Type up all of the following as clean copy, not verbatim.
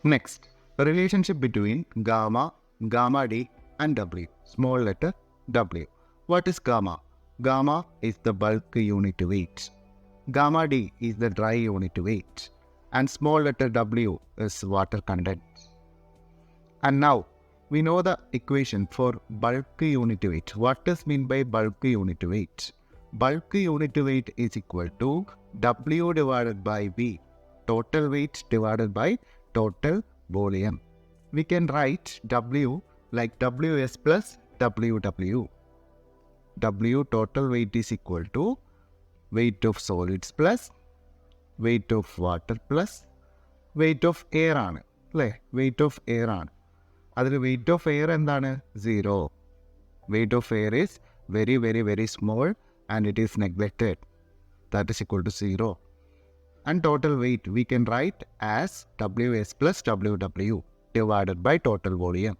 Next, a relationship between gamma, gamma D and W, small letter W. What is gamma? Gamma is the bulk unit weight. Gamma D is the dry unit weight. And small letter W is water content. And now, we know the equation for bulk unit weight. What does mean by bulk unit weight? Bulk unit weight is equal to W divided by V, total weight divided by total volume. We can write W like Ws plus WW. W total weight is equal to weight of solids plus weight of water plus weight of air ആണ് അല്ലേ? Wait of air ആണ്. അതിൽ wait of air എന്താണ്? 0. Weight of air is very very very small and it is neglected. That is equal to 0. And total weight we can write as Ws plus WW divided by total volume.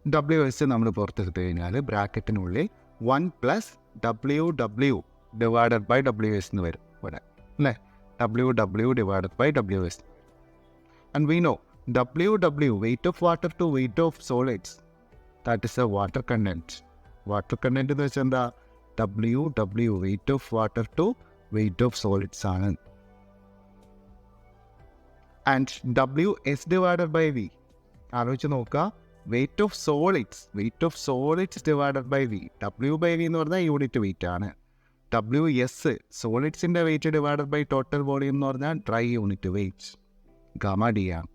Ws നമ്മൾ പുറത്തെടുത്തു കഴിഞ്ഞാൽ ബ്രാക്കറ്റിനുള്ളിൽ 1 plus WW divided by Ws എന്ന് വരും ഇവിടെ അല്ലേ? WW divided by Ws. And we know WW, weight of water to weight of solids, that is a water content. Water content എന്ന് വെച്ചാൽ എന്താ? WW, weight of water to weight of solids ആണ്. And Ws divided by V. ആലോചിച്ച് നോക്കുക, weight of solids divided by V. W by V എന്ന് പറഞ്ഞാൽ unit weight ആണ്. Ws, സോളിഡ്സിൻ്റെ weight divided by total volume എന്ന് പറഞ്ഞാൽ dry unit weight, gamma D ആണ്.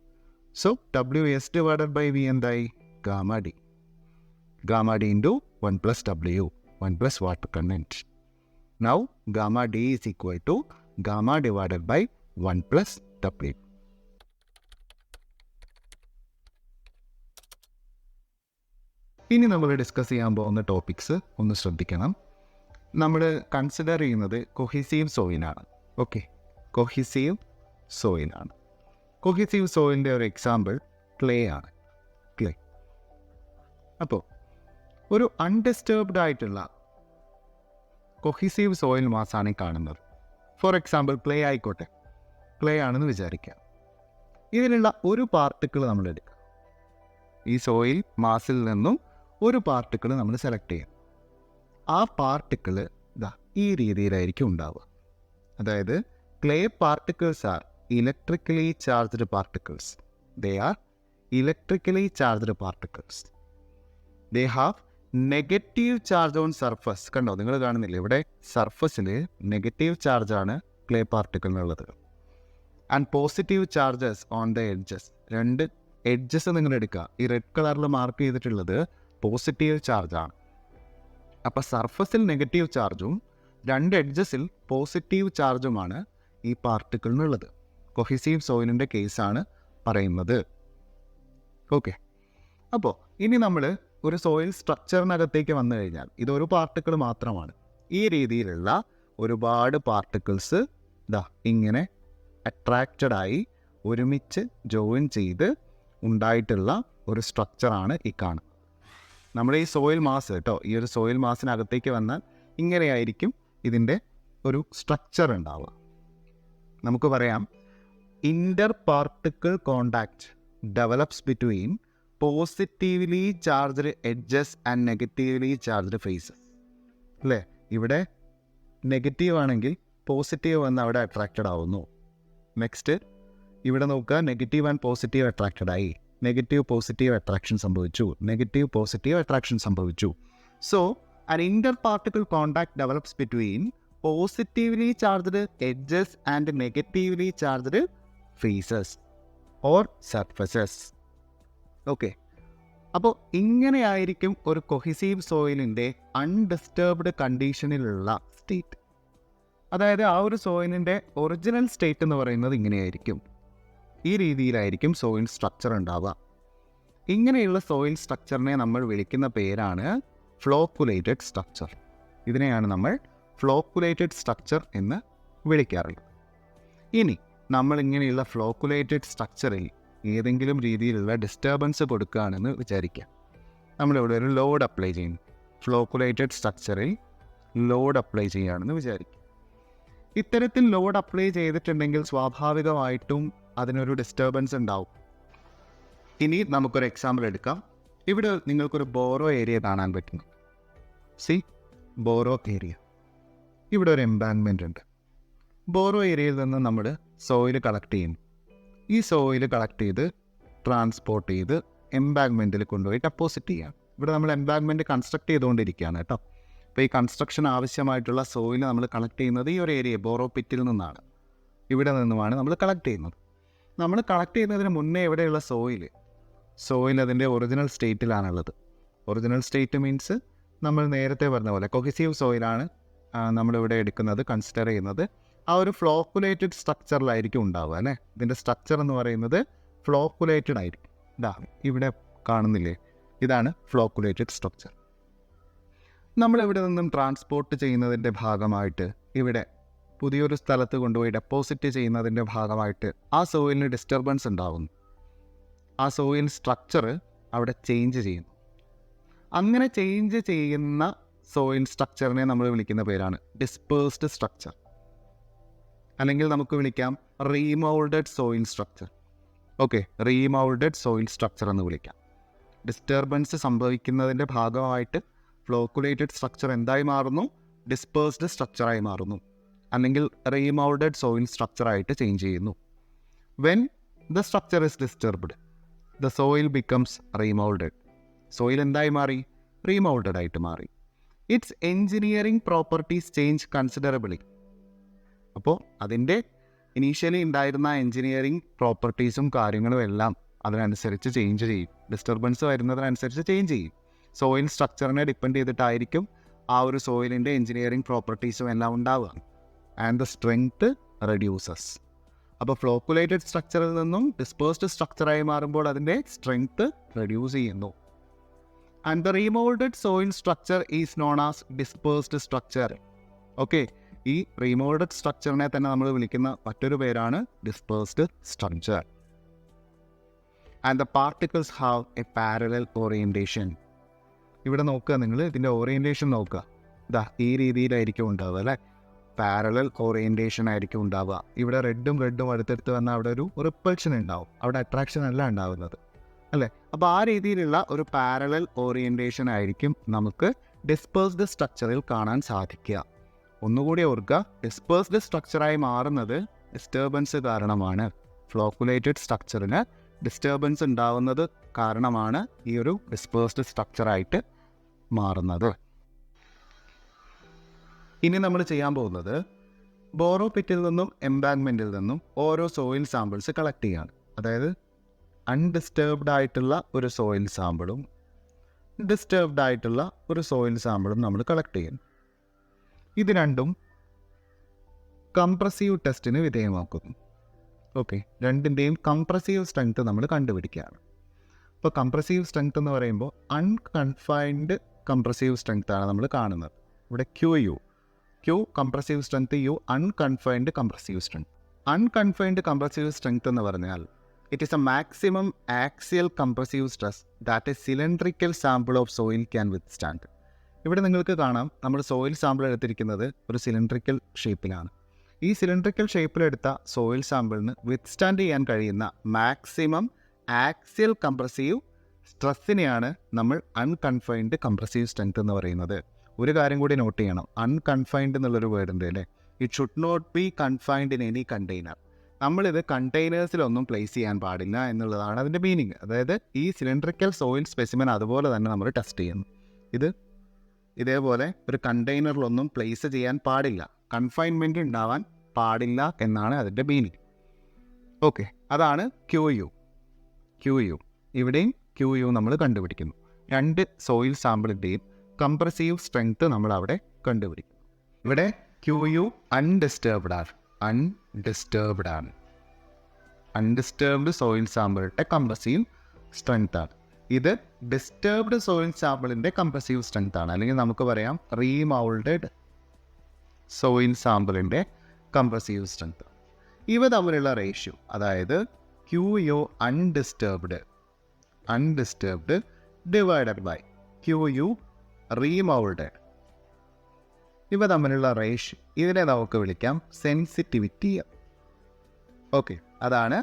So Ws divided by V എന്തായി? Gamma D. Gamma D into 1 plus W, 1 plus water content. Now, gamma D is equal to gamma divided by 1 plus W. ഇനി നമ്മൾ discuss ചെയ്യാൻ പോകുന്ന topics ഒന്ന് ശ്രദ്ധിക്കണം. നമ്മൾ consider ചെയ്യുന്നത് കൊഹീസീവ് സോയിലാണ്. ഓക്കെ, കൊഹീസീവ് സോയിലാണ്. കൊഹീസീവ് സോയിലിൻ്റെ ഒരു എക്സാമ്പിൾ ക്ലേ ആണ്. ക്ലേ. അപ്പോൾ ഒരു അൺഡിസ്റ്റർബ്ഡ് ആയിട്ടുള്ള കൊഹീസീവ് സോയിൽ മാസാണ് കാണുന്നത്. ഫോർ എക്സാമ്പിൾ ക്ലേ ആയിക്കോട്ടെ, ക്ലേ ആണെന്ന് വിചാരിക്കാം. ഇതിലുള്ള ഒരു പാർട്ടിക്കിൾ നമ്മൾ എടുക്കുക. ഈ സോയിൽ മാസിൽ നിന്നും ഒരു പാർട്ടിക്കിൾ നമ്മൾ സെലക്ട് ചെയ്യാം. ആ പാർട്ടിക്കിൾ ഈ രീതിയിലായിരിക്കും ഉണ്ടാവുക. അതായത് clay particles are electrically charged particles. They are electrically charged particles. They have negative charge on surface. കണ്ടോ, നിങ്ങൾ കാണുന്നില്ല ഇവിടെ സർഫസിൽ നെഗറ്റീവ് ചാർജാണ് ക്ലേ പാർട്ടിക്കിളിനുള്ളത്. And positive charges on the edges. 2 edges നിങ്ങൾ എടുക്കുക. ഈ റെഡ് കളറിൽ മാർക്ക് ചെയ്തിട്ടുള്ളത് പോസിറ്റീവ് ചാർജാണ്. അപ്പോൾ സർഫസിൽ നെഗറ്റീവ് ചാർജും 2 എഡ്ജസിൽ പോസിറ്റീവ് ചാർജുമാണ് ഈ പാർട്ടിക്കിളിനുള്ളത്. കൊഹീസീവ് സോയിലിൻ്റെ കേസാണ് പറയുന്നത്. ഓക്കെ, അപ്പോൾ ഇനി നമ്മൾ ഒരു സോയിൽ സ്ട്രക്ചറിനകത്തേക്ക് വന്നു കഴിഞ്ഞാൽ ഇതൊരു പാർട്ടിക്കിൾ മാത്രമാണ്. ഈ രീതിയിലുള്ള ഒരുപാട് പാർട്ടിക്കിൾസ് ഇങ്ങനെ അട്രാക്റ്റഡായി ഒരുമിച്ച് ജോയിൻ ചെയ്ത് ഉണ്ടായിട്ടുള്ള ഒരു സ്ട്രക്ചറാണ് ഈ കാണുന്നത്. നമ്മുടെ ഈ സോയിൽ മാസ് കേട്ടോ, ഈ ഒരു സോയിൽ മാസിനകത്തേക്ക് വന്നാൽ ഇങ്ങനെയായിരിക്കും ഇതിൻ്റെ ഒരു സ്ട്രക്ചർ ഉണ്ടാവുക. നമുക്ക് പറയാം, inter particle contact develops between positively charged edges and negatively charged faces. അല്ലേ? ഇവിടെ നെഗറ്റീവ് ആണെങ്കിൽ പോസിറ്റീവ് വന്ന് അവിടെ അട്രാക്റ്റഡ് ആവുന്നു. നെക്സ്റ്റ് ഇവിടെ നോക്കുക, നെഗറ്റീവ് ആൻഡ് പോസിറ്റീവ് അട്രാക്റ്റഡ് ആയി. നെഗറ്റീവ് പോസിറ്റീവ് അട്രാക്ഷൻ സംഭവിച്ചു, നെഗറ്റീവ് പോസിറ്റീവ് അട്രാക്ഷൻ സംഭവിച്ചു. So an inter particle contact develops between positively charged edges and negatively charged faces or surfaces. Okay, അപ്പോൾ ഇങ്ങനെയായിരിക്കും ഒരു കൊഹീസീവ് സോയിലിൻ്റെ അൺഡിസ്റ്റർബ്ഡ് കണ്ടീഷനിലുള്ള സ്റ്റേറ്റ്. അതായത് ആ ഒരു സോയിലിൻ്റെ ഒറിജിനൽ സ്റ്റേറ്റ് എന്ന് പറയുന്നത് ഇങ്ങനെയായിരിക്കും. ഈ രീതിയിലായിരിക്കും സോയിൽ സ്ട്രക്ചർ ഉണ്ടാവുക. ഇങ്ങനെയുള്ള സോയിൽ സ്ട്രക്ചറിനെ നമ്മൾ വിളിക്കുന്ന പേരാണ് ഫ്ലോക്കുലേറ്റഡ് സ്ട്രക്ചർ. ഇതിനെയാണ് നമ്മൾ ഫ്ലോക്കുലേറ്റഡ് സ്ട്രക്ചർ എന്ന് വിളിക്കാറുള്ളത്. ഇനി നമ്മൾ ഇങ്ങനെയുള്ള ഫ്ലോക്കുലേറ്റഡ് സ്ട്രക്ചറിൽ ഏതെങ്കിലും രീതിയിലുള്ള ഡിസ്റ്റർബൻസ് കൊടുക്കുകയാണെന്ന് വിചാരിക്കാം. നമ്മളിവിടെ ഒരു ലോഡ് അപ്ലൈ ചെയ്യുന്നു. ഫ്ലോക്കുലേറ്റഡ് സ്ട്രക്ചറിൽ ലോഡ് അപ്ലൈ ചെയ്യുകയാണെന്ന് വിചാരിക്കാം. ഇത്തരത്തിൽ ലോഡ് അപ്ലൈ ചെയ്തിട്ടുണ്ടെങ്കിൽ സ്വാഭാവികമായിട്ടും അതിനൊരു ഡിസ്റ്റർബൻസ് ഉണ്ടാവും. ഇനി നമുക്കൊരു എക്സാമ്പിൾ എടുക്കാം. ഇവിടെ നിങ്ങൾക്കൊരു ബോറോ ഏരിയ കാണാൻ പറ്റുന്നു. C, borrow area. ഇവിടെ ഒരു എംബാങ്ക്മെൻ്റ് ഉണ്ട്. ബോറോ ഏരിയയിൽ നിന്ന് നമ്മൾ സോയിൽ കളക്ട് ചെയ്യും. ഈ സോയിൽ കളക്ട് ചെയ്ത് ട്രാൻസ്പോർട്ട് ചെയ്ത് എംബാങ്ക്മെൻറ്റിൽ കൊണ്ടുപോയി ഡെപ്പോസിറ്റ് ചെയ്യാം. ഇവിടെ നമ്മൾ എംബാങ്ക്മെൻറ്റ് കൺസ്ട്രക്ട് ചെയ്തുകൊണ്ടിരിക്കുകയാണ് കേട്ടോ. അപ്പോൾ ഈ കൺസ്ട്രക്ഷൻ ആവശ്യമായിട്ടുള്ള സോയിൽ നമ്മൾ കളക്ട് ചെയ്യുന്നത് ഈ ഒരു ഏരിയ ബോറോ പിറ്റിൽ നിന്നാണ്. ഇവിടെ നിന്നുമാണ് നമ്മൾ കളക്ട് ചെയ്യുന്നത്. നമ്മൾ കളക്ട് ചെയ്യുന്നതിന് മുന്നേ ഇവിടെയുള്ള സോയിൽ അതിൻ്റെ ഒറിജിനൽ സ്റ്റേറ്റിലാണുള്ളത്. ഒറിജിനൽ സ്റ്റേറ്റ് മീൻസ് നമ്മൾ നേരത്തെ പറഞ്ഞ പോലെ കൊഹസീവ് സോയിലാണ് നമ്മളിവിടെ എടുക്കുന്നത്, കൺസിഡർ ചെയ്യുന്നത്. ആ ഒരു ഫ്ലോക്കുലേറ്റഡ് സ്ട്രക്ചറിലായിരിക്കും ഉണ്ടാവുക അല്ലേ. ഇതിൻ്റെ സ്ട്രക്ചർ എന്ന് പറയുന്നത് ഫ്ലോക്കുലേറ്റഡ് ആയിരിക്കും. ഇവിടെ കാണുന്നില്ലേ, ഇതാണ് ഫ്ലോക്കുലേറ്റഡ് സ്ട്രക്ചർ. നമ്മളിവിടെ നിന്നും ട്രാൻസ്പോർട്ട് ചെയ്യുന്നതിൻ്റെ ഭാഗമായിട്ട് ഇവിടെ പുതിയൊരു സ്ഥലത്ത് കൊണ്ടുപോയി ഡെപ്പോസിറ്റ് ചെയ്യുന്നതിൻ്റെ ഭാഗമായിട്ട് ആ സോയിലിന് ഡിസ്റ്റർബൻസ് ഉണ്ടാകുന്നു. ആ സോയിൽ സ്ട്രക്ചർ അവിടെ ചേഞ്ച് ചെയ്യുന്നു. അങ്ങനെ ചേഞ്ച് ചെയ്യുന്ന സോയിൽ സ്ട്രക്ചറിനെ നമ്മൾ വിളിക്കുന്ന പേരാണ് ഡിസ്പേഴ്സ്ഡ് സ്ട്രക്ചർ, അല്ലെങ്കിൽ നമുക്ക് വിളിക്കാം remoulded soil structure. Okay, remoulded soil structure എന്ന് വിളിക്കാം. ഡിസ്റ്റർബൻസ് സംഭവിക്കുന്നതിൻ്റെ ഭാഗമായിട്ട് ഫ്ലോക്കുലേറ്റഡ് സ്ട്രക്ചർ എന്തായി മാറുന്നു? ഡിസ്പേഴ്സ്ഡ് സ്ട്രക്ചറായി മാറുന്നു, അല്ലെങ്കിൽ റീമൗൾഡഡ് സോയിൽ സ്ട്രക്ചറായിട്ട് ചേഞ്ച് ചെയ്യുന്നു. When the structure is disturbed, the soil becomes remoulded. Soil എന്തായി മാറി? റീമൗൾഡഡ് ആയിട്ട് മാറി. Its engineering properties change considerably. അപ്പോൾ അതിൻ്റെ ഇനീഷ്യലി ഉണ്ടായിരുന്ന എൻജിനീയറിംഗ് പ്രോപ്പർട്ടീസും കാര്യങ്ങളും എല്ലാം അതിനനുസരിച്ച് ചേഞ്ച് ചെയ്യും. ഡിസ്റ്റർബൻസ് വരുന്നതിനനുസരിച്ച് ചേഞ്ച് ചെയ്യും. സോയിൽ സ്ട്രക്ചറിനെ ഡിപ്പെൻഡ് ചെയ്തിട്ടായിരിക്കും ആ ഒരു സോയിലിൻ്റെ എൻജിനീയറിംഗ് പ്രോപ്പർട്ടീസും എല്ലാം ഉണ്ടാവുക. And the strength reduces. അപ്പോൾ ഫ്ലോക്കുലേറ്റഡ് സ്ട്രക്ചറിൽ നിന്നും ഡിസ്പേഴ്സ്ഡ് സ്ട്രക്ചറായി മാറുമ്പോൾ അതിൻ്റെ സ്ട്രെങ്ത് റെഡ്യൂസ് ചെയ്യുന്നു. And the remoulded soil structure is known as dispersed structure. Okay, ഈ റീമോൾഡഡ് സ്ട്രക്ചറിനെ തന്നെ നമ്മൾ വിളിക്കുന്ന മറ്റൊരു പേരാണ് dispersed structure. And the particles have a parallel orientation. ഇവിടെ നോക്കുക, നിങ്ങൾ ഇതിൻ്റെ ഓറിയൻറ്റേഷൻ നോക്കുക. ഈ രീതിയിലായിരിക്കും ഉണ്ടാവുക അല്ലേ. പാരലൽ ഓറിയൻറ്റേഷൻ ആയിരിക്കും ഉണ്ടാവുക. ഇവിടെ റെഡും അടുത്തടുത്ത് വന്നാൽ അവിടെ ഒരു റിപ്പൾഷൻ ഉണ്ടാവും, അവിടെ അട്രാക്ഷൻ അല്ല ഉണ്ടാവുന്നത് അല്ലേ. അപ്പോൾ ആ രീതിയിലുള്ള ഒരു പാരലൽ ഓറിയൻറ്റേഷൻ ആയിരിക്കും നമുക്ക് ഡിസ്പേഴ്സ്ഡ് സ്ട്രക്ചറിൽ കാണാൻ സാധിക്കുക. ഒന്നുകൂടി ഓർക്കുക, ഡിസ്പേഴ്സ്ഡ് സ്ട്രക്ചറായി മാറുന്നത് ഡിസ്റ്റർബൻസ് കാരണമാണ്. ഫ്ലോക്കുലേറ്റഡ് സ്ട്രക്ചറിന് ഡിസ്റ്റർബൻസ് ഉണ്ടാവുന്നത് കാരണമാണ് ഈ ഒരു ഡിസ്പേഴ്സ്ഡ് സ്ട്രക്ചറായിട്ട് മാറുന്നത്. ഇനി നമ്മൾ ചെയ്യാൻ പോകുന്നത് ബോറോ പിറ്റിൽ നിന്നും എംബാങ്ക്മെൻറ്റിൽ നിന്നും ഓരോ സോയിൽ സാമ്പിൾസ് കളക്ട് ചെയ്യാണ്. അതായത് അൺഡിസ്റ്റർബ്ഡ് ആയിട്ടുള്ള ഒരു സോയിൽ സാമ്പിളും ഡിസ്റ്റർബ്ഡ് ആയിട്ടുള്ള ഒരു സോയിൽ സാമ്പിളും നമ്മൾ കളക്ട് ചെയ്യുന്നു. ഇത് രണ്ടും കംപ്രസീവ് ടെസ്റ്റിന് വിധേയമാക്കുന്നു. ഓക്കെ, രണ്ടിൻ്റെയും കംപ്രസീവ് സ്ട്രെങ്ത് നമ്മൾ കണ്ടുപിടിക്കുകയാണ്. അപ്പോൾ കംപ്രസീവ് സ്ട്രെങ്ത് എന്ന് പറയുമ്പോൾ അൺകൺഫൈൻഡ് കംപ്രസീവ് സ്ട്രെങ്ത് ആണ് നമ്മൾ കാണുന്നത്. ഇവിടെ Q compressive strength, U unconfined compressive strength. Unconfined compressive strength എന്ന് പറഞ്ഞാൽ it is a maximum axial compressive stress that a cylindrical sample of soil can withstand. ഇവിടെ നിങ്ങൾക്ക് കാണാം, നമ്മൾ സോയിൽ സാമ്പിൾ എടുത്തിരിക്കുന്നത് ഒരു സിലിണ്ട്രിക്കൽ ഷേപ്പിലാണ്. ഈ സിലിണ്ട്രിക്കൽ ഷേപ്പിലെടുത്ത സോയിൽ സാമ്പിളിന് വിത്ത്സ്റ്റാൻഡ് ചെയ്യാൻ കഴിയുന്ന മാക്സിമം ആക്സിയൽ കംപ്രസീവ് സ്ട്രെസ്സിനെയാണ് നമ്മൾ അൺകൺഫൈൻഡ് കംപ്രസീവ് സ്ട്രെങ്ത് എന്ന് പറയുന്നത്. ഒരു കാര്യം കൂടി നോട്ട് ചെയ്യണം, അൺകൺഫൈൻഡ് എന്നുള്ളൊരു വേർഡ് ഉണ്ട് അല്ലേ. It should not be confined in any container. നമ്മളിത് കണ്ടെയ്നേഴ്സിലൊന്നും പ്ലേസ് ചെയ്യാൻ പാടില്ല എന്നുള്ളതാണ് അതിൻ്റെ മീനിങ്. അതായത് ഈ സിലിണ്ട്രിക്കൽ സോയിൽ സ്പെസിമെൻ അതുപോലെ തന്നെ നമ്മൾ ടെസ്റ്റ് ചെയ്യുന്നു. ഇതേപോലെ ഒരു കണ്ടെയ്നറിലൊന്നും പ്ലേസ് ചെയ്യാൻ പാടില്ല, കൺഫൈൻമെൻറ്റ് ഉണ്ടാവാൻ പാടില്ല എന്നാണ് അതിൻ്റെ മീനിങ്. ഓക്കെ, അതാണ് ക്യു യു. ഇവിടെയും ക്യു യു നമ്മൾ കണ്ടുപിടിക്കുന്നു. രണ്ട് സോയിൽ സാമ്പിളിൻ്റെയും കംപ്രസീവ് സ്ട്രെങ്ത് നമ്മൾ അവിടെ കണ്ടുപിടിക്കുന്നു. ഇവിടെ ക്യു യു അൺഡിസ്റ്റർബ്ഡ് ആണ്. അൺഡിസ്റ്റർബ്ഡ് സോയിൽ സാമ്പിളിൻ്റെ കംപ്രസീവ് സ്ട്രെങ്ത് ആണ്. ഇത് ഡിസ്റ്റർബ്ഡ് സോയിൽ സാമ്പിളിൻ്റെ കംപ്രസീവ് സ്ട്രെങ്ത് ആണ്, അല്ലെങ്കിൽ നമുക്ക് പറയാം റീമൗൾഡഡ് സോയിൽ സാമ്പിളിൻ്റെ കംപ്രസീവ് സ്ട്രെങ്ത്. ഇവ തമ്മിലുള്ള റേഷ്യോ, അതായത് Q U undisturbed divided by Q U remoulded, ഇവ തമ്മിലുള്ള റേഷ്യോ, ഇതിനെ നമുക്ക് വിളിക്കാം സെൻസിറ്റിവിറ്റി. ഓക്കെ, അതാണ്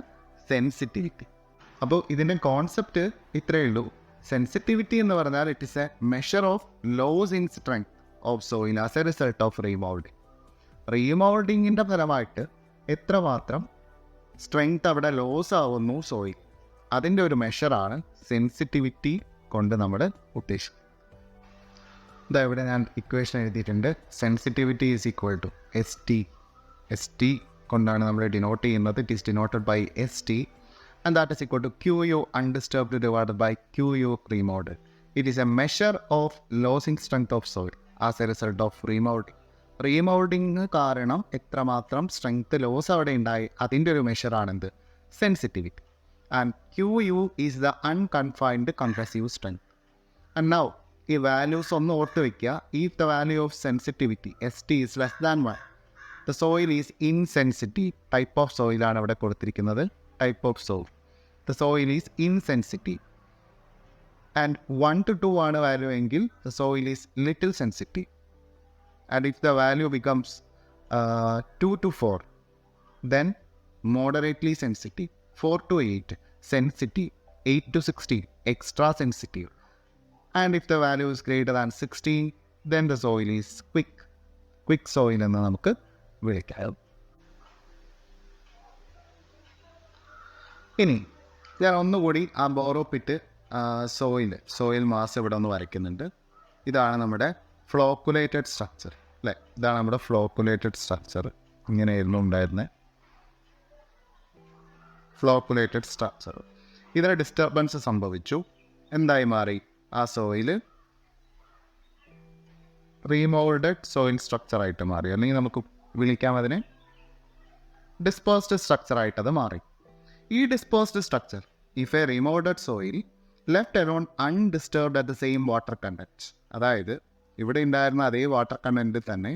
സെൻസിറ്റിവിറ്റി. അപ്പോൾ ഇതിൻ്റെ കോൺസെപ്റ്റ് ഇത്രയേ ഉള്ളൂ. സെൻസിറ്റിവിറ്റി എന്ന് പറഞ്ഞാൽ it is a measure of loss in strength of soil as a result of remoulding. റീമോൾഡിങ്ങിൻ്റെ ഫലമായിട്ട് എത്രമാത്രം സ്ട്രെങ്ത് അവിടെ ലോസ് ആവുന്നു സോയിൽ, അതിൻ്റെ ഒരു മെഷറാണ് സെൻസിറ്റിവിറ്റി കൊണ്ട് നമ്മൾ ഉദ്ദേശിക്കുന്നത്. ഇതാ ഇവിടെ ഞാൻ ഇക്വേഷൻ എഴുതിയിട്ടുണ്ട്. Sensitivity is equal to S T കൊണ്ടാണ് നമ്മൾ ഡിനോട്ട് ചെയ്യുന്നത്. It is denoted by ST and that is equal to QU undisturbed divided by QU remodeled. It is a measure of losing strength of soil as a result of remolding. Remoulding കാരണം എത്രമാത്രം strength loss അവിടെ ഉണ്ടായി അതിൻ്റെ ഒരു മെഷറാണെന്ത്, sensitivity. And QU is the unconfined compressive strength. And now ഈ values ഒന്ന് ഓർത്ത് വയ്ക്കുക. If the value of sensitivity ST is less than 1, the soil is insensitive. Type of സോയിലാണ് അവിടെ കൊടുത്തിരിക്കുന്നത്. Type of soil. The soil is insensitive. And 1 to 2 ആണ് value എങ്കിൽ the soil is little sensitive. And if the value becomes 2 to 4, then moderately sensitive. 4 to 8, sensitive. 8 to 16, extra sensitive. And if the value is greater than 16, then the soil is quick soil എന്ന് നമുക്ക് വിളിക്കാം. ഇനി ഞാൻ ഒന്നുകൂടി ആ borrow pit soil mass ഇവിടെ ഒന്ന് വരയ്ക്കുന്നുണ്ട്. ഇതാണ് നമ്മുടെ ഫ്ലോക്കുലേറ്റഡ് സ്ട്രക്ചർ അല്ലേ, ഇതാണ് നമ്മുടെ ഫ്ലോക്കുലേറ്റഡ് സ്ട്രക്ചർ. ഇങ്ങനെയായിരുന്നു ഉണ്ടായിരുന്നത് ഫ്ലോക്കുലേറ്റഡ് സ്ട്രക്ചർ. ഇതിന് ഡിസ്റ്റർബൻസ് സംഭവിച്ചു. എന്തായി മാറി? ആ സോയിൽ റീമോൾഡഡ് സോയിൽ സ്ട്രക്ചറായിട്ട് മാറി, അല്ലെങ്കിൽ നമുക്ക് വിളിക്കാം അതിനെ ഡിസ്പേഴ്സ്ഡ് സ്ട്രക്ചറായിട്ടത് മാറി. ഈ dispersed structure if a remoulded soil left alone undisturbed at the same water content, അതായത് ഇവിടെ ഉണ്ടായിരുന്ന അതേ വാട്ടർ കണ്ടന്റിൽ തന്നെ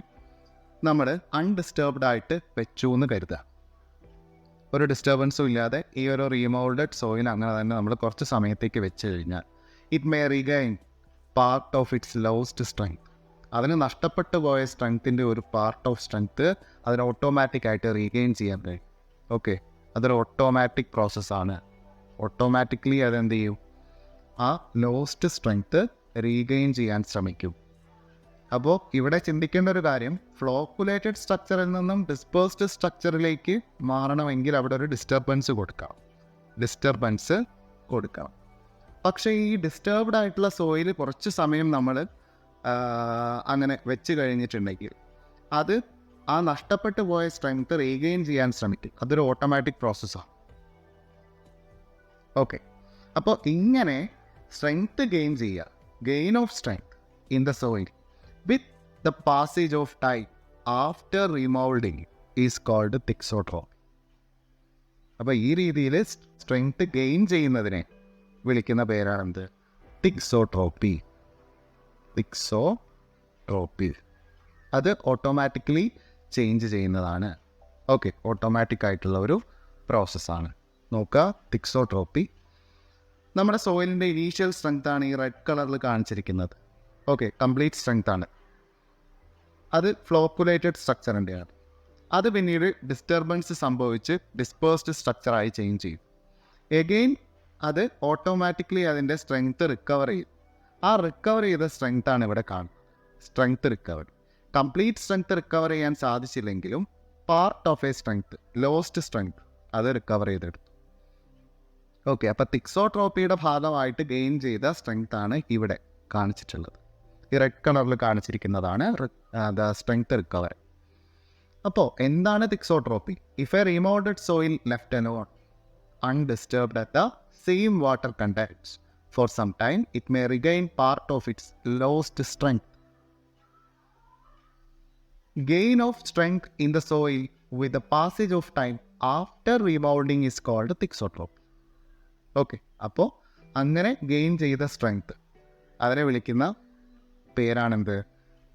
നമ്മൾ അൺഡിസ്റ്റർബ്ഡ് ആയിട്ട് വെച്ചു എന്ന് കരുതുക. ഒരു ഡിസ്റ്റർബൻസും ഇല്ലാതെ ഈ ഒരു റീമോൾഡഡ് സോയിൽ അങ്ങനെ തന്നെ നമ്മൾ കുറച്ച് സമയത്തേക്ക് വെച്ച് കഴിഞ്ഞാൽ it may regain part of its lost strength. അതിന് നഷ്ടപ്പെട്ടു പോയ സ്ട്രെങ്ത്തിൻ്റെ ഒരു പാർട്ട് ഓഫ് സ്ട്രെങ്ത് അതിന് ഓട്ടോമാറ്റിക്കായിട്ട് റീഗെയിൻ ചെയ്യാൻ കഴിയും. ഓക്കെ, അതൊരു ഓട്ടോമാറ്റിക് പ്രോസസ്സാണ്. ഓട്ടോമാറ്റിക്കലി അതെന്ത് ചെയ്യും? ആ ലോസ്റ്റ് സ്ട്രെങ്ത് റീഗെയിൻ ചെയ്യാൻ ശ്രമിക്കും. അപ്പോൾ ഇവിടെ ചിന്തിക്കേണ്ട ഒരു കാര്യം, ഫ്ലോക്കുലേറ്റഡ് സ്ട്രക്ചറിൽ നിന്നും ഡിസ്പേഴ്സ്ഡ് സ്ട്രക്ചറിലേക്ക് മാറണമെങ്കിൽ അവിടെ ഒരു ഡിസ്റ്റർബൻസ് കൊടുക്കണം. പക്ഷേ ഈ ഡിസ്റ്റർബ്ഡ് ആയിട്ടുള്ള സോയിൽ കുറച്ച് സമയം നമ്മൾ അങ്ങനെ വെച്ച് കഴിഞ്ഞിട്ടുണ്ടെങ്കിൽ അത് ആ നഷ്ടപ്പെട്ടു പോയ സ്ട്രെങ്ത് റീഗെയിൻ ചെയ്യാൻ ശ്രമിക്കും. അതൊരു ഓട്ടോമാറ്റിക് പ്രോസസ്സാണ്. ഓക്കെ, അപ്പോൾ ഇങ്ങനെ സ്ട്രെങ്ത് ഗെയിൻ ചെയ്യുക, gain of strength in the soil with the passage of time after remoulding is called thixotropy. അപ്പോൾ ഈ രീതിയിൽ സ്ട്രെങ്ത് ഗെയിൻ ചെയ്യുന്നതിനെ വിളിക്കുന്ന പേരാണെന്ത്? തിക്സോട്രോപ്പി. അത് ഓട്ടോമാറ്റിക്കലി ചേഞ്ച് ചെയ്യുന്നതാണ്. ഓക്കെ, ഓട്ടോമാറ്റിക് ആയിട്ടുള്ള ഒരു പ്രോസസ്സാണ്. നോക്കുക, തിക്സോട്രോപ്പി നമ്മുടെ സോയിലിൻ്റെ ഇനീഷ്യൽ സ്ട്രെങ്ത് ആണ് ഈ റെഡ് കളറിൽ കാണിച്ചിരിക്കുന്നത്. ഓക്കെ, കംപ്ലീറ്റ് സ്ട്രെങ്ത് ആണ്. അത് ഫ്ലോക്കുലേറ്റഡ് സ്ട്രക്ചറിൻ്റെയാണ്. അത് പിന്നീട് ഡിസ്റ്റർബൻസ് സംഭവിച്ച് ഡിസ്പേഴ്സ്ഡ് സ്ട്രക്ചറായി ചേഞ്ച് ചെയ്യും. എഗെയിൻ അത് ഓട്ടോമാറ്റിക്കലി അതിൻ്റെ സ്ട്രെങ്ത് റിക്കവർ ചെയ്യും. ആ റിക്കവർ ചെയ്ത സ്ട്രെങ്ത് ആണ് ഇവിടെ കാണുന്നത്, strength recover. Complete strength recover ചെയ്യാൻ സാധിച്ചില്ലെങ്കിലും part of a strength, lost strength, അത് റിക്കവർ ചെയ്തെടുത്തു. ഓക്കെ, അപ്പോൾ തിക്സോട്രോപ്പിയുടെ ഭാഗമായിട്ട് ഗെയിൻ ചെയ്ത സ്ട്രെങ്ത് ആണ് ഇവിടെ കാണിച്ചിട്ടുള്ളത്. ഈ റെഡ് കളറിൽ കാണിച്ചിരിക്കുന്നതാണ് ദ സ്ട്രെങ്ത് റിക്കവർ. അപ്പോൾ എന്താണ് thixotropy? If a remoulded soil left alone undisturbed at the same water content for some time, it may regain part of its lost strength. Gain of strength in the soil with the passage of time after remolding is called thixotropy. Okay, അപ്പോൾ അങ്ങനെ gain ചെയ്ത strength അതിനെ വിളിക്കുന്ന പേരാണെന്ത്?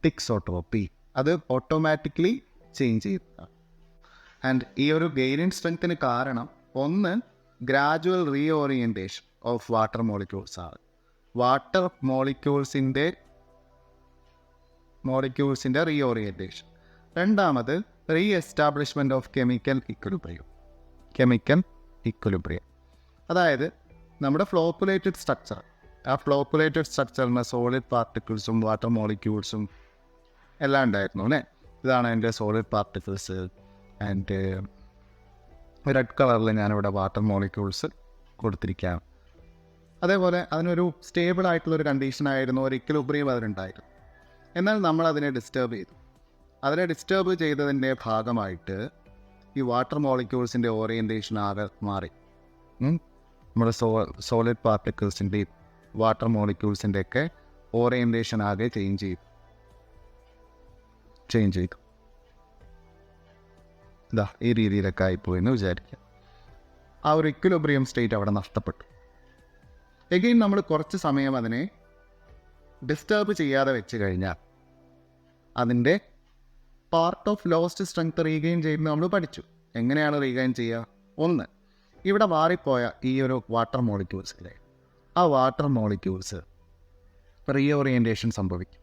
Thixotropy. അത് automatically change ചെയ്യുന്നതാണ്. And ഈ ഒരു ഗെയിൻ ഇൻ സ്ട്രെങ്ത്തിന് കാരണം ഒന്ന് ഗ്രാജുവൽ റീഓറിയൻറ്റേഷൻ ഓഫ് വാട്ടർ മോളിക്യൂൾസ് ആണ്. വാട്ടർ മോളിക്യൂൾസിൻ്റെ റീഓറിയൻറ്റേഷൻ. രണ്ടാമത് re establishment of chemical equilibrium. Chemical equilibrium. അതായത് നമ്മുടെ ഫ്ലോക്കുലേറ്റഡ് സ്ട്രക്ചർ, ആ ഫ്ലോക്കുലേറ്റഡ് സ്ട്രക്ചറിന് സോളിഡ് പാർട്ടിക്കിൾസും വാട്ടർ മോളിക്യൂൾസും എല്ലാം ഉണ്ടായിരുന്നു അല്ലേ. ഇതാണ് എൻ്റെ സോളിഡ് പാർട്ടിക്കിൾസ്. ആൻഡ് റെഡ് കളറിൽ ഞാനിവിടെ വാട്ടർ മോളിക്യൂൾസ് കൊടുത്തിരിക്കാം. അതേപോലെ അതിനൊരു സ്റ്റേബിൾ ആയിട്ടുള്ളൊരു കണ്ടീഷനായിരുന്നു, ഒരു ഇക്വലിബ്രിയം അതിനുണ്ടായിരുന്നു. എന്നാൽ നമ്മൾ അതിനെ ഡിസ്റ്റർബ് ചെയ്തു. അതിനെ ഡിസ്റ്റർബ് ചെയ്തതിൻ്റെ ഭാഗമായിട്ട് ഈ വാട്ടർ മോളിക്യൂൾസിൻ്റെ ഓറിയൻറ്റേഷൻ ആകെ മാറി. നമ്മുടെ സോളിഡ് പാർട്ടിക്കിൾസിൻ്റെയും വാട്ടർ മോളിക്യൂൾസിൻ്റെ ഒക്കെ ഓറിയൻറ്റേഷൻ ആകെ ചേഞ്ച് ചെയ്തു. ഇതാ ഈ രീതിയിലൊക്കെ ആയിപ്പോയി എന്ന് വിചാരിക്കാം. ആ ഒരു ഇക്വലിബ്രിയം സ്റ്റേറ്റ് അവിടെ നഷ്ടപ്പെട്ടു. എഗെയിൻ നമ്മൾ കുറച്ച് സമയം അതിനെ ഡിസ്റ്റർബ് ചെയ്യാതെ വെച്ച് കഴിഞ്ഞാൽ അതിൻ്റെ part of lost strength regain ചെയ്യുന്നത് നമ്മൾ പഠിച്ചു. എങ്ങനെയാണ് റീഗെയിൻ ചെയ്യുക? ഒന്ന്, ഇവിടെ മാറിപ്പോയ ഈ ഒരു വാട്ടർ മോളിക്യൂൾസിലെ ആ വാട്ടർ മോളിക്യൂൾസ് റീഓറിയൻറ്റേഷൻ സംഭവിക്കും.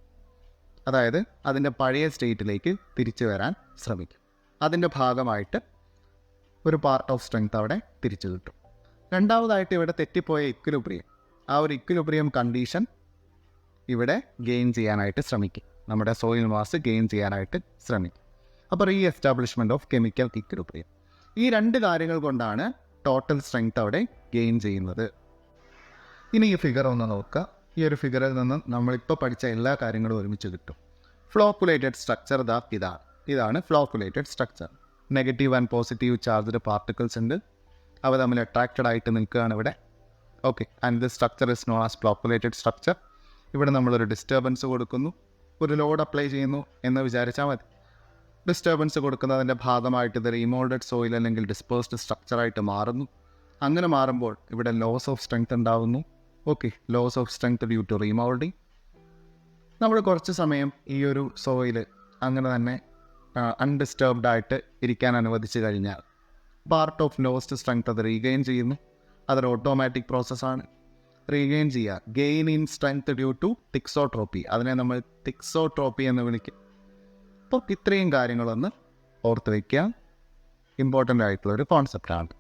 അതായത് അതിൻ്റെ പഴയ സ്റ്റേറ്റിലേക്ക് തിരിച്ചു വരാൻ ശ്രമിക്കും. അതിൻ്റെ ഭാഗമായിട്ട് ഒരു പാർട്ട് ഓഫ് സ്ട്രെങ്ത് അവിടെ തിരിച്ചു കിട്ടും. രണ്ടാമതായിട്ട് ഇവിടെ തെറ്റിപ്പോയ ഇക്വലിബ്രിയം, ആ ഒരു ഇക്വലിബ്രിയം കണ്ടീഷൻ ഇവിടെ ഗെയിൻ ചെയ്യാനായിട്ട് ശ്രമിക്കും. നമ്മുടെ സോയിൽ മാസ് ഗെയിൻ ചെയ്യാനായിട്ട് ശ്രമിക്കും. അപ്പോൾ re establishment of chemical equilibrium. ഈ രണ്ട് കാര്യങ്ങൾ കൊണ്ടാണ് ടോട്ടൽ സ്ട്രെങ്ത് അവിടെ ഗെയിൻ ചെയ്യുന്നത്. ഇനി ഈ ഫിഗർ ഒന്ന് നോക്കുക. ഈ ഒരു ഫിഗറിൽ നിന്ന് നമ്മളിപ്പോൾ പഠിച്ച എല്ലാ കാര്യങ്ങളും ഒരുമിച്ച് കിട്ടും. ഫ്ലോക്കുലേറ്റഡ് സ്ട്രക്ചർ ഇതാണ് flocculated structure. Negative and positive charged particles ഉണ്ട്, അവ തമ്മിൽ അട്രാക്റ്റഡ് ആയിട്ട് നിൽക്കുകയാണ് ഇവിടെ. Okay, and this structure is known as flocculated structure. ഇവിടെ നമ്മളൊരു ഡിസ്റ്റർബൻസ് കൊടുക്കുന്നു, ഒരു ലോഡ് അപ്ലൈ ചെയ്യുന്നു എന്ന് വിചാരിച്ചാൽ മതി. ഡിസ്റ്റർബൻസ് കൊടുക്കുന്നതിൻ്റെ ഭാഗമായിട്ട് ഇത് റീമോൾഡഡ് സോയിൽ അല്ലെങ്കിൽ ഡിസ്പേഴ്സ്ഡ് സ്ട്രക്ചറായിട്ട് മാറുന്നു. അങ്ങനെ മാറുമ്പോൾ ഇവിടെ ലോസ് ഓഫ് സ്ട്രെങ്ത് ഉണ്ടാകുന്നു. Okay, loss of strength due to remoulding. നമ്മൾ കുറച്ച് സമയം ഈ ഒരു സോയിൽ അങ്ങനെ തന്നെ അൺഡിസ്റ്റർബ്ഡ് ആയിട്ട് ഇരിക്കാൻ അനുവദിച്ചു കഴിഞ്ഞാൽ പാർട്ട് ഓഫ് ലോസ്റ്റ് സ്ട്രെങ്ത് അത് റീഗെയിൻ ചെയ്യുന്നു. അതൊരു ഓട്ടോമാറ്റിക് പ്രോസസ്സാണ്. റീഗെയിൻ ചെയ്യുക, gain in strength due to thixotropy, അതിനെ നമ്മൾ തിക്സോട്രോപ്പി എന്ന് വിളിക്കും. അപ്പോൾ ഇത്രയും കാര്യങ്ങളൊന്ന് ഓർത്ത് വയ്ക്കുക, ഇമ്പോർട്ടൻ്റ് ആയിട്ടുള്ളൊരു കോൺസെപ്റ്റാണ്.